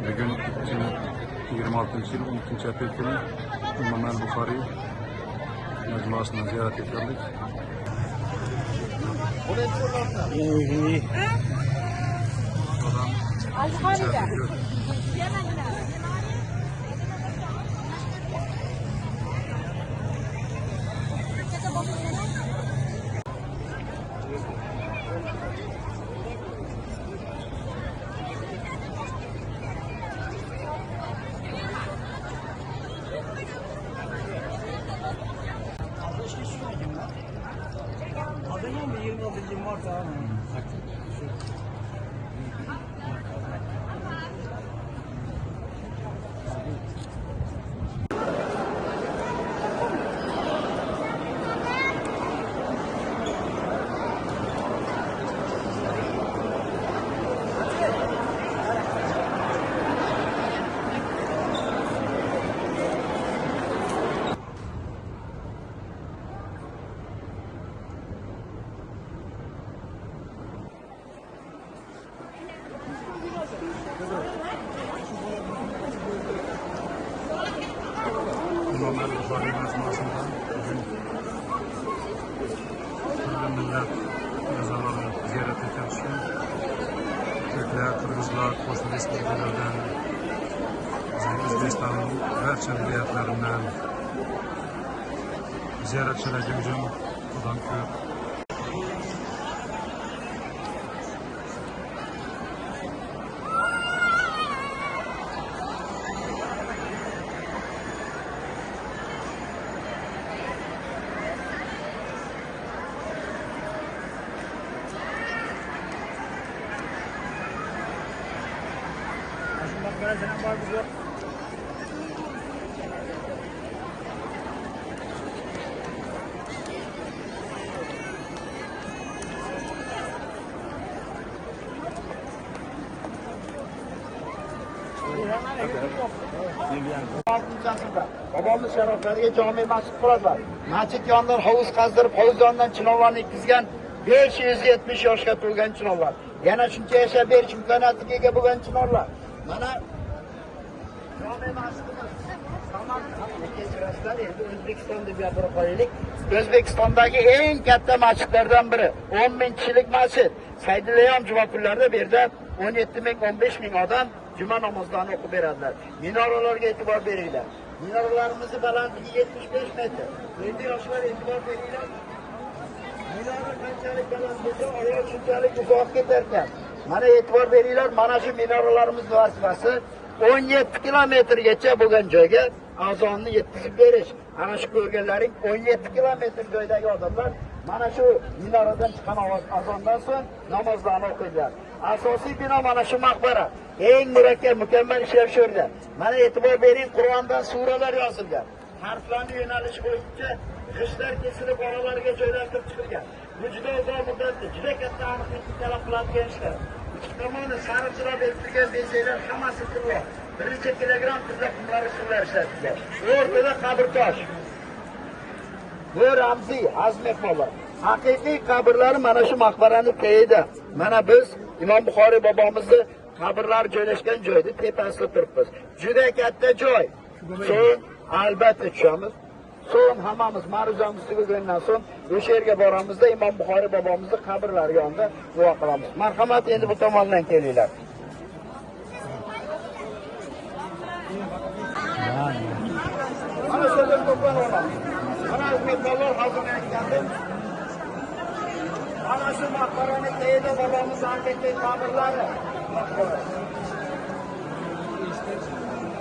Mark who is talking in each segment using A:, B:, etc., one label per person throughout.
A: Bugün 2026 yıl 12 aprel günü İmam el-Buxoriy mecmuasını ziyaret ettirdik. İmam el-Buxoriy mecmuasında bugün türlü millet mezarlarını ziyaret etmişken Türkler, Kırgızlar, Qo'shni respublikalardan, O'zbekistonning barcha viloyatlaridan ziyoratchilarga hujum Xudodan ko'p.
B: Babamız sharoflariga jome masjid quradilar. Masjid yonidan hovuz qazdirib, hovuz yonidan chinovlarni etkizgan 570 yoshga to'lgan chinovlar. Yana shuncha yashab berish imkoniyatiga ega bo'lgan chinovlar. Mana jome masjidimiz Samarqand O'zbekiston deb gapirib qo'yaylik. O'zbekistondagi eng katta masjidlardan biri. 10 ming kishilik masjid. Saydilayam juma kunlarida bu yerda 17 ming 15 ming odam cuma namozlarını o'qib beradilar. Minoralarga e'tibor beringlar. Minoralarimizni balandligi 75 metr. 7 yoshlar e'tibor beringlar. Minora qanchalik baland bo'lsa, oyoq shunchalik uzoq ketar ekan. Mana e'tibor beringlar, mana shu minoralarimiz vazifasi 17 kilometrgacha bo'lgan joyga azonni yetkazib berish. Ana shu ko'rganlaring 17 kilometr joydagi odamlar mana shu minoradan chiqqan azondan so'ng namozlarni o'qiydilar. Asosiy bino mana shu maqbara. Eng murakkab, mukammal ishlash yo'rda. Mana e'tibor bering, Qur'ondan suralar yozilgan. Harflarni yo'nalish bo'yicha g'ishtlar kesilib oralarga joylashtirib chiqilgan. Bu juda uzoq muddatda, juda katta aniqlikni talab qiladigan ishlar. Ikki tomoni sariqchilab ekilgan bezaklar hammasi tilla. Bir necha kilogramm tilla qumlari suvlar ishlatilgan. O'rtada qabrtosh. Bu ramziy azmehmonlar. Haqiqiy qabrlari mana shu maqbarani tagida. Mana biz İmam Buxoriy bobomizni qabrlar joylashgan joyda tepasida turibmiz. Juda katta joy. So'ng albatta tushamiz. So'ng hammamiz ma'ruzamiz tugagandan so'ng o'sha yerga boramizda İmam Buxoriy bobomizni qabrlari yonida duo qilamiz. Marhamat, endi bu tomondan kelinglar. Mana shu yerda to'planamiz. Mana mehmonlar hazırlangan. Ana shu maqbarani tagida bobomiz haqiqiy qabrlari.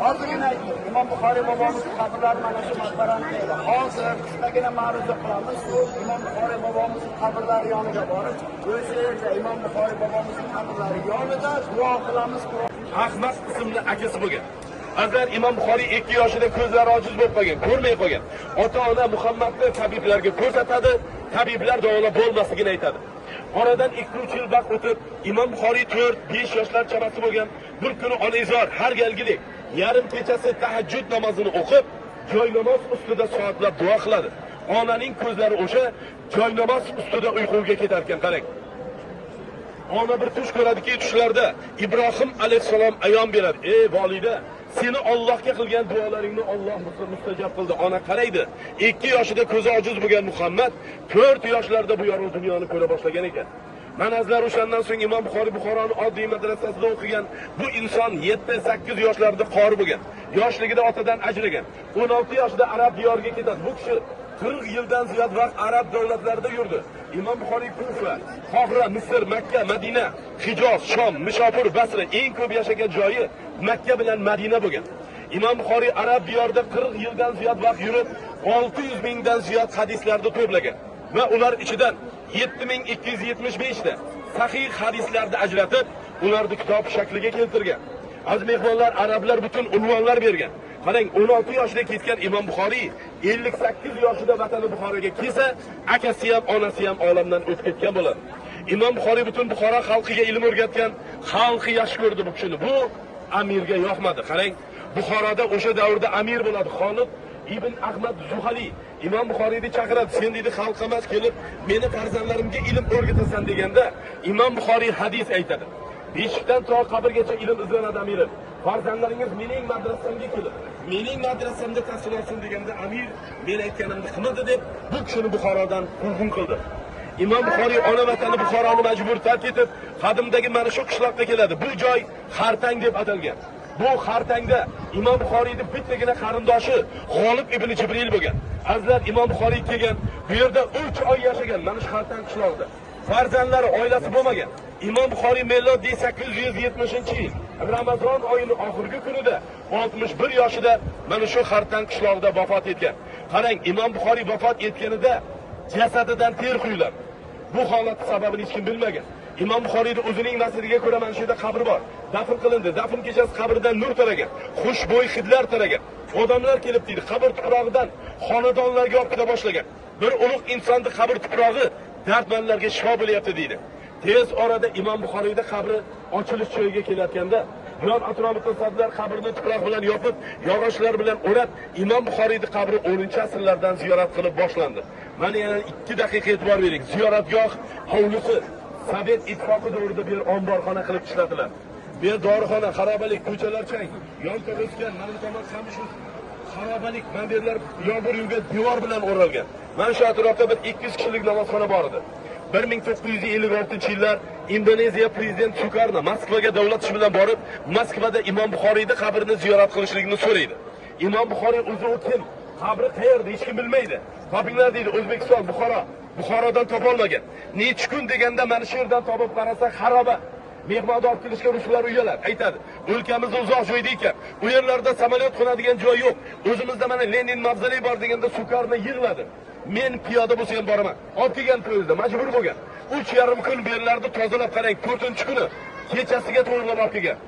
B: Hozirgina aytdim, İmam Buxoriy bobomiz qabrlari mana shu maqbarani tagida. Hozir qisqagina ma'ruza qilamiz. Bu İmam Buxoriy bobomiz qabrlari yoniga borib, o'sha yerda İmam Buxoriy bobomiz qabrlari yonida duo qilamiz.
C: Ahmad ismli akasi bo'lgan. Agar İmam Buxoriy 2 yoshida ko'zlari ojiz bo'lib qolgan, ko'rmay qolgan. Ota-ona Muhammadni tabiblarga ko'rsatadi, tabiblar davolab bo'lmasligini aytadi. Oradan 2-3 yil vaqt o'tib, İmam Buxoriy 4-5 yoshlar chamasi bo'lgan. Bir kuni onaizor har galgidek yarim kechasi tahajjud namozini o'qib, joynamoz ustida soatlab duo qiladi. Onaning ko'zlari o'sha joynamoz ustida uyquga ketar ekan, qarang. ona bir tush ko'radiki, tushlarda Ibrohim alayhissalom ayon beradi. Ey volida, seni Allohga qilgan duolaringni Alloh mustajab qildi. Ona qaraydi. 2 yoshida ko'zi ojiz bo'lgan Muhammad 4 yoshlarda bu yorug' dunyoni ko'ra boshlagan ekan. Manazlar o'shandan so'ng Imom Buxoriy Buxoroning oddiy madrasasida o'qigan bu inson 7-8 yoshlarida qori bo'lgan. Yoshligida otadan ajragan. 16 yoshida arab diyoriga ketadi. Bu kishi 40 yildan ziyod vaqt arab davlatlarida yurdi. Imom Buxoriy Kufa, Qohira, Misr, Makka, Madina, Hijoz, Shom, Mishopur, Basra eng ko'p yashagan joyi Makka bilan Madina bo'lgan. Imom Buxoriy arab diyorida 40 yildan ziyod vaqt yurib, 600 mingdan ziyod hadislarni to'plagan va ular ichidan 7275 ta sahih hadislarni ajratib, ularni kitob shakliga keltirgan. Az mehmonlar arablar butun unvonlar bergan. Qarang, 16 yoshida ketgan Imom Buxoriy 58 yoshida vatani Buxoroga kelsa, akasi ham, onasi ham olamdan o'tib ketgan bo'ladi. Imom Buxoriy butun Buxoro xalqiga ilm o'rgatgan, xalqi yaxshi ko'rdi bu kishini. Bu amirga yoqmadi. Qarang, Buxoroda o'sha davrda amir bo'ladi Xolid ibn Ahmad Zuhali Imom Buxoriyni chaqiradi. Sen deydi xalq emas kelib, meni farzandlarimga ilm o'rgatasan deganda, Imom Buxoriy hadis aytadi. Beshikdan to qabrgacha ilm izlanadi amirim. Farzandlaringiz mening madrasamga kelib, mening madrasamda tahsil olsin deganda amir men aytganimni qilmadi deb bu kishini Buxorodan quvg'in qildi. Imom Buxoriy ona vatani Buxoroni majbur tark etib, qadimdagi mana shu qishloqqa keladi. Bu joy Xartang deb atalgan. Bu Xartangda Imom Buxoriyning bittagina qarindoshi G'olib ibn Jibril bo'lgan. Azizlar, Imom Buxoriy kelgan, bu yerda 3 oy yashagan mana shu Xartang qishlog'ida. Farzandlari, oilasi bo'lmagan. Imom Buxoriy milodiy 870-yil Ramazon oyining oxirgi kunida 61 yoshida mana shu Xartang qishlog'ida vafot etgan. Qarang, Imom Buxoriy vafot etganida jasadidan ter quyiladi. Bu holat sababini hech kim bilmagan. Imom Buxoriyning o'zining nasriga ko'ra mana shu yerda qabr bor. Dafn qilindi. Dafn kechasi qabrdan nur taragan, xushbo'y hidlar taragan. Odamlar kelib deydi, qabr tuprog'idan xonadonlarga olib keta boshlagan. Bir ulug' insonning qabr tuprog'i dardmanlarga shifo bo'lyapti deydi. Tez orada Imom Buxoriyning qabri ochilish joyiga kelayotganda, yon atrof mutasaddilar qabrni tuproq bilan yopib, yog'ochlar bilan o'rab, Imom Buxoriyning qabri 10-asrlardan ziyorat qilib boshlandi. Mana yana 2 daqiqa e'tibor bering. Ziyoratgoh hovlisi Sovet ittifoqi davrida bir omborxona qilib ishlatiladi. Bu yer dorixona, xarobalik, ko'chalar chang, yon o'sgan, mana bu tomon qamish xarobalik, manberlar yomg'ir yuvgan devor bilan o'ralgan. Mana shu atrofda bir 200 kishilik namozxona bor edi. 1956-yillar Indoneziya prezidenti Sukarno Moskvaga davlat ishi bilan borib, Moskvada Imom Buxoriyning qabrini ziyorat qilishligini so'raydi. Imom Buxoriy o'zi kim? Qabri qayerda? Hech kim bilmaydi. Topinglar deydi, O'zbekiston, Buxoro. Buxorodan topolmagan. Necha kun deganda mana shu yerdan topib qarasa xaroba. Mehmonni olib kelishga ruslar uyalar. Aytadi, o'lkamizda uzoq joyda ekan. U yerlarda samolyot qo'nadigan joy yo'q. O'zimizda mana Lenin mavzoley bor deganda Sukarno yig'ladi. Men piyoda bo'lsa ham boraman. Olib kelgan poyezdda majbur bo'lgan. 3,5 kun bu yerlarni tozalab qarang, 4-kuni kechasiga to'g'rilab olib kelgan.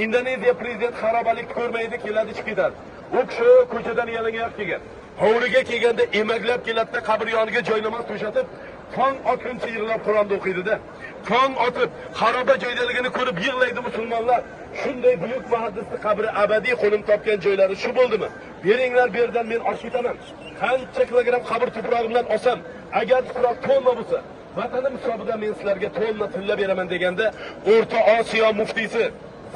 C: Indoneziya prezidenti xarobalikni ko'rmaydi, keladi chiqib ketadi. U kishi ko'chadan yalangoyoq kelgan. Hovliga kelganda emaklab keladi, qabr yoniga joynamoz to'shatib, tong otguncha yig'lab Qur'onni o'qiydi-da. Tong otib, xaroba joydaligini ko'rib yig'laydi musulmonlar. Shunday buyuk muhaddisning qabri abadiy qo'nim topgan joylari shu bo'ldimi? Beringlar bu yerdan men ochib ketaman. Qancha kilogramm qabr tuprog'i bilan olsam, agar tuproq tonna bo'lsa, vatanim hisobidan men sizlarga tonna tilla beraman deganda, O'rta Osiyo muftiysi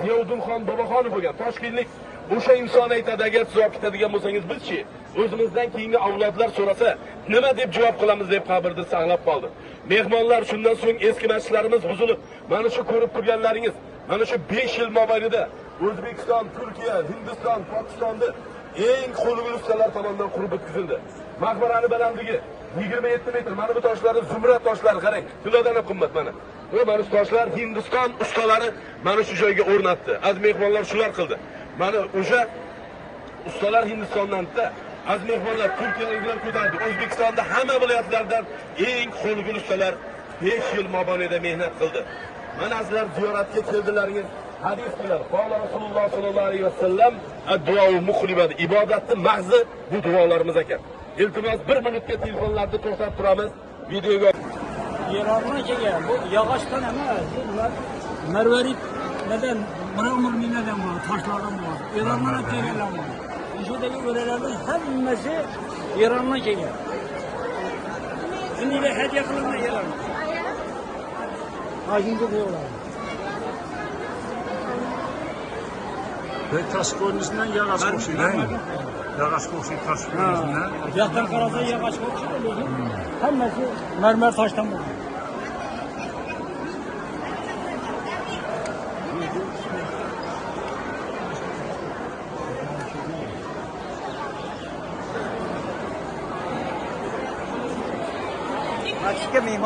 C: Ziyoduddinxon Boboxonov bo'lgan Toshkentlik o'sha inson aytadi, agar siz olib ketadigan bo'lsangiz bizchi, o'zimizdan keyingi avlodlar so'rasa, nima deb javob qilamiz deb qabrda saqlab qoldi. Mehmonlar, shundan so'ng eski masjidlarimiz buzilib, mana shu ko'rib turganlaringiz, mana shu 5 yil mobaynida O'zbekiston, Turkiya, Hindiston, Pokistonni eng qo'lli ustalar tomonidan qurib bitkizildi. Maqbarani balandligi 27 metr. Mana bu toshlar zumrad toshlari, qarang, tilodan ham qimmat mana. Mana shu toshlar Hindiston ustalari mana shu joyga o'rnatdi. Az mehmonlar shular qildi. Mana o'sha ustalar Hindistondan-da, az mehmonlar Turkiyaliklar ko'tardi. O'zbekistonda hamma viloyatlardan eng qo'lli ustalar 5 yil mobaynida mehnat qildi. Mana azlar ziyoratga keldilaringiz, hadis bilan Qala Rasululloh sollallohu alayhi vasallam ad-duo muxlibat, ibodatning mag'zi bu duolarimiz ekan. Iltimos 1 minutga telefonlarni to'xtatib turamiz. Videoga
D: Erondan kelgan bu yog'ochdan emas, ular marvarid neden mırmırminadan var, taşlardan var. Erondan kelganlar var. Şuradaki örelerden hammasi Erondan kelgan. Şimdi de hediye qilib kelgan. Hacimde diyorlar.
A: Ve taş koyuncusundan yağaç koşuyor değil mi? Yağaç koşuyor taş koyuncusundan.
D: Yatlar karada yağaç kokuyor. Hemmesi mermer taştan bulunur. Açık mıyım?